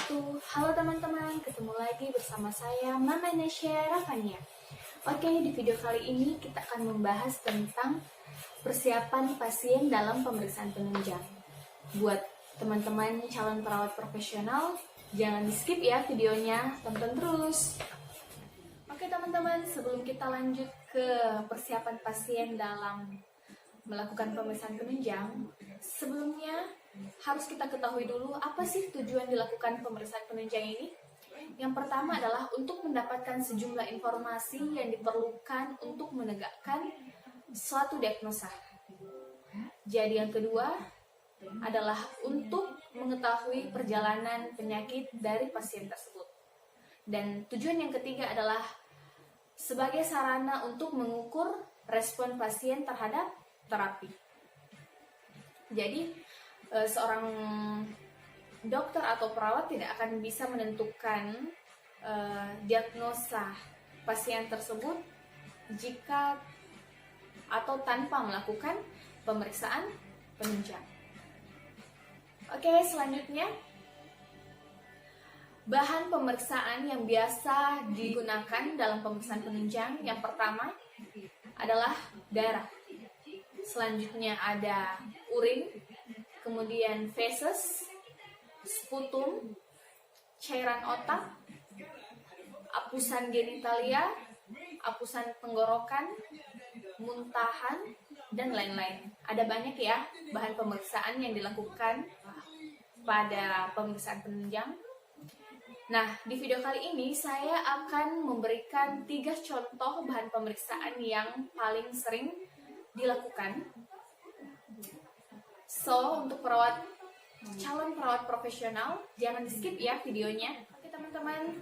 wabarakatuh. Halo teman-teman, ketemu lagi bersama saya Mama Nesya Rafania. Oke, di video kali ini kita akan membahas tentang persiapan pasien dalam pemeriksaan penunjang. Buat teman-teman calon perawat profesional, jangan di skip ya videonya, tonton terus. Oke teman-teman, sebelum kita lanjut ke persiapan pasien dalam melakukan pemeriksaan penunjang, sebelumnya harus kita ketahui dulu apa sih tujuan dilakukan pemeriksaan penunjang ini. Yang pertama adalah untuk mendapatkan sejumlah informasi yang diperlukan untuk menegakkan suatu diagnosa. Jadi yang kedua adalah untuk mengetahui perjalanan penyakit dari pasien tersebut. Dan tujuan yang ketiga adalah sebagai sarana untuk mengukur respon pasien terhadap terapi. Jadi, seorang dokter atau perawat tidak akan bisa menentukan diagnosa pasien tersebut jika atau tanpa melakukan pemeriksaan penunjang. Oke, selanjutnya bahan pemeriksaan yang biasa digunakan dalam pemeriksaan penunjang yang pertama adalah darah. Selanjutnya ada urin, kemudian feses, sputum, cairan otak, apusan genitalia, apusan tenggorokan, muntahan, dan lain-lain. Ada banyak ya bahan pemeriksaan yang dilakukan pada pemeriksaan penunjang. Nah, di video kali ini saya akan memberikan 3 contoh bahan pemeriksaan yang paling sering dilakukan. So, untuk calon perawat profesional, jangan di skip ya videonya. Oke teman-teman.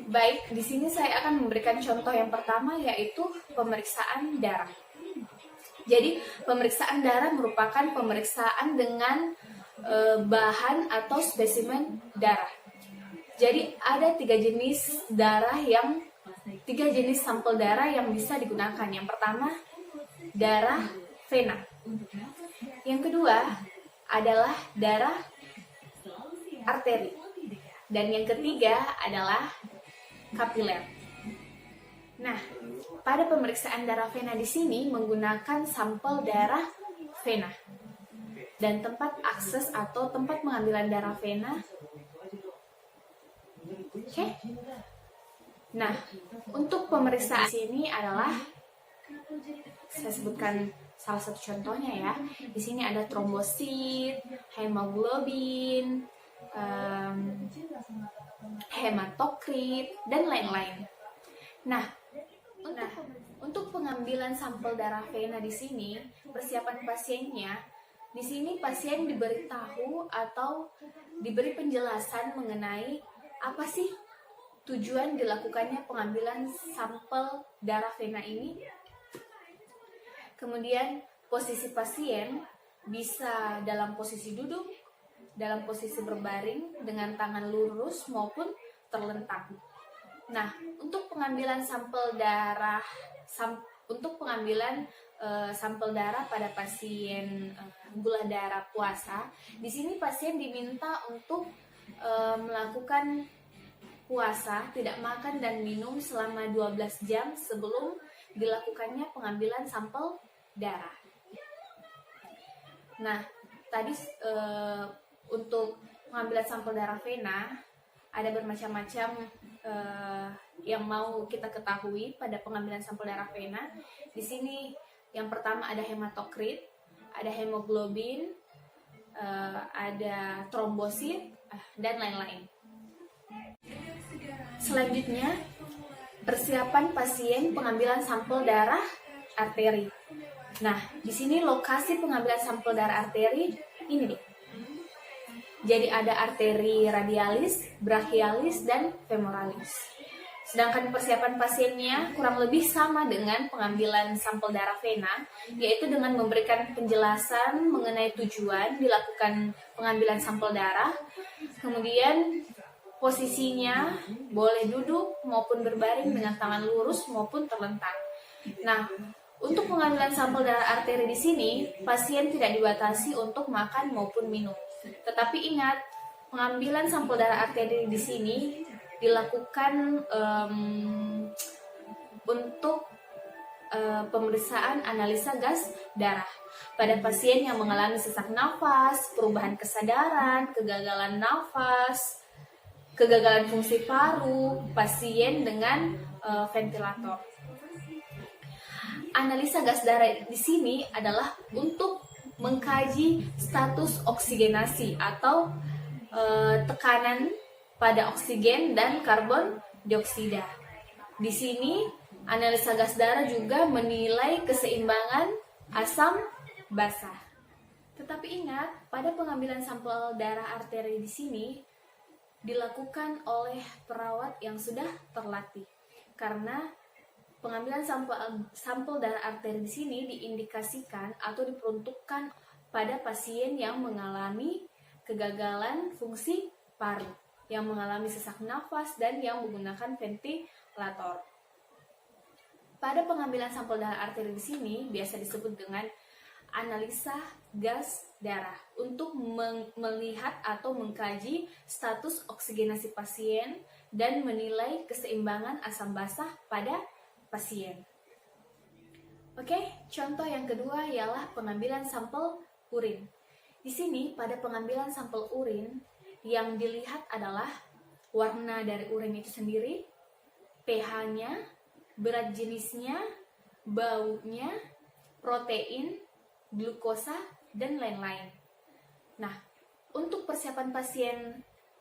Baik, di sini saya akan memberikan contoh yang pertama yaitu pemeriksaan darah. Jadi, pemeriksaan darah merupakan pemeriksaan dengan bahan atau spesimen darah. Jadi, ada 3 jenis sampel darah yang bisa digunakan. Yang pertama, darah vena. Yang kedua adalah darah arteri. Dan yang ketiga adalah kapiler. Nah, pada pemeriksaan darah vena di sini menggunakan sampel darah vena. Dan tempat akses atau tempat pengambilan darah vena. Oke. Nah, untuk pemeriksaan sini adalah saya sebutkan salah satu contohnya ya. Di sini ada trombosit, hemoglobin, hematokrit, dan lain-lain. Nah, untuk pengambilan sampel darah vena di sini, persiapan pasiennya, di sini pasien diberitahu atau diberi penjelasan mengenai apa sih tujuan dilakukannya pengambilan sampel darah vena ini. Kemudian posisi pasien bisa dalam posisi duduk, dalam posisi berbaring dengan tangan lurus maupun terlentang. Nah, untuk pengambilan sampel darah pada pasien gula darah puasa, di sini pasien diminta untuk melakukan puasa, tidak makan dan minum selama 12 jam sebelum dilakukannya pengambilan sampel darah. Nah, tadi untuk pengambilan sampel darah vena ada bermacam-macam yang mau kita ketahui pada pengambilan sampel darah vena. Di sini yang pertama ada hematokrit, ada hemoglobin, ada trombosit, dan lain-lain. Selanjutnya, persiapan pasien pengambilan sampel darah arteri. Nah, di sini lokasi pengambilan sampel darah arteri ini nih. Jadi ada arteri radialis, brachialis, dan femoralis. Sedangkan persiapan pasiennya kurang lebih sama dengan pengambilan sampel darah vena, yaitu dengan memberikan penjelasan mengenai tujuan dilakukan pengambilan sampel darah, kemudian posisinya boleh duduk maupun berbaring dengan tangan lurus maupun terlentang. Nah, untuk pengambilan sampel darah arteri di sini, pasien tidak dibatasi untuk makan maupun minum. Tetapi ingat, pengambilan sampel darah arteri di sini dilakukan untuk pemeriksaan analisa gas darah pada pasien yang mengalami sesak nafas, perubahan kesadaran, kegagalan nafas, kegagalan fungsi paru, pasien dengan ventilator. Analisa gas darah di sini adalah untuk mengkaji status oksigenasi atau tekanan pada oksigen dan karbon dioksida. Di sini analisa gas darah juga menilai keseimbangan asam basa. Tetapi ingat, pada pengambilan sampel darah arteri di sini dilakukan oleh perawat yang sudah terlatih. Karena pengambilan sampel darah arteri di sini diindikasikan atau diperuntukkan pada pasien yang mengalami kegagalan fungsi paru, yang mengalami sesak nafas dan yang menggunakan ventilator. Pada pengambilan sampel darah arteri di sini biasa disebut dengan analisa gas darah untuk melihat atau mengkaji status oksigenasi pasien dan menilai keseimbangan asam basa pada pasien. Oke, contoh yang kedua ialah pengambilan sampel urin. Di sini pada pengambilan sampel urin yang dilihat adalah warna dari urin itu sendiri, pH-nya, berat jenisnya, baunya, protein, glukosa, dan lain-lain. Nah, untuk persiapan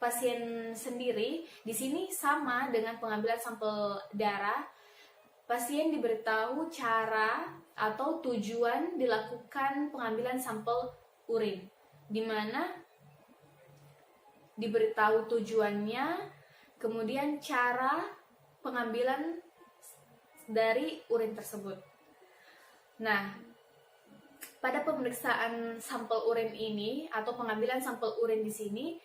pasien sendiri, di sini sama dengan pengambilan sampel darah, pasien diberitahu cara atau tujuan dilakukan pengambilan sampel urin, di mana diberitahu tujuannya, kemudian cara pengambilan dari urin tersebut. Nah, pada pemeriksaan sampel urin ini atau pengambilan sampel urin di sini,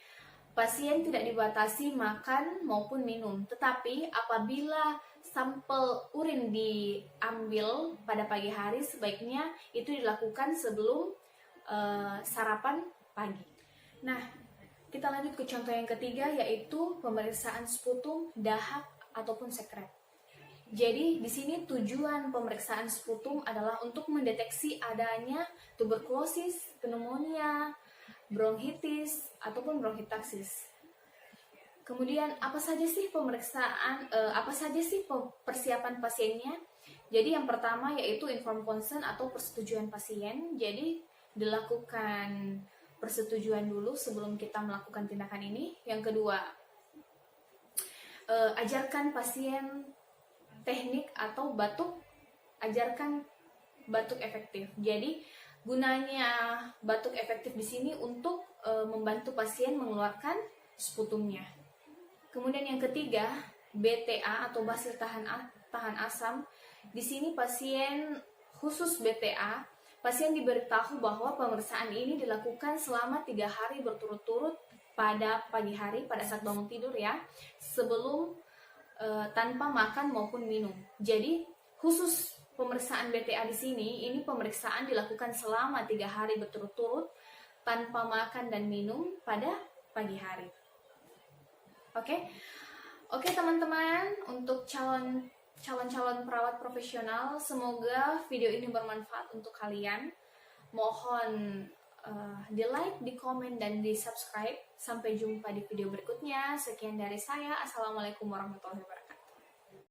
pasien tidak dibatasi makan maupun minum. Tetapi apabila sampel urin diambil pada pagi hari, sebaiknya itu dilakukan sebelum sarapan pagi. Nah, kita lanjut ke contoh yang ketiga, yaitu pemeriksaan sputum, dahak ataupun sekret. Jadi di sini tujuan pemeriksaan sputum adalah untuk mendeteksi adanya tuberkulosis, pneumonia, bronkitis ataupun bronkitaksis. Kemudian apa saja sih persiapan pasiennya? Jadi yang pertama yaitu informed consent atau persetujuan pasien. Jadi dilakukan persetujuan dulu sebelum kita melakukan tindakan ini. Yang kedua, ajarkan pasien teknik atau ajarkan batuk efektif. Jadi gunanya batuk efektif di sini untuk membantu pasien mengeluarkan sputumnya. Kemudian yang ketiga, BTA atau basil tahan asam. Di sini pasien khusus BTA, pasien diberitahu bahwa pemeriksaan ini dilakukan selama 3 hari berturut-turut pada pagi hari pada saat bangun tidur ya, sebelum tanpa makan maupun minum. Jadi khusus pemeriksaan BTA di sini, ini pemeriksaan dilakukan selama 3 hari berturut-turut tanpa makan dan minum pada pagi hari. Oke teman-teman, untuk calon perawat profesional, semoga video ini bermanfaat untuk kalian. Mohon di like, di komen, dan di subscribe. Sampai jumpa di video berikutnya. Sekian dari saya. Assalamualaikum warahmatullahi wabarakatuh.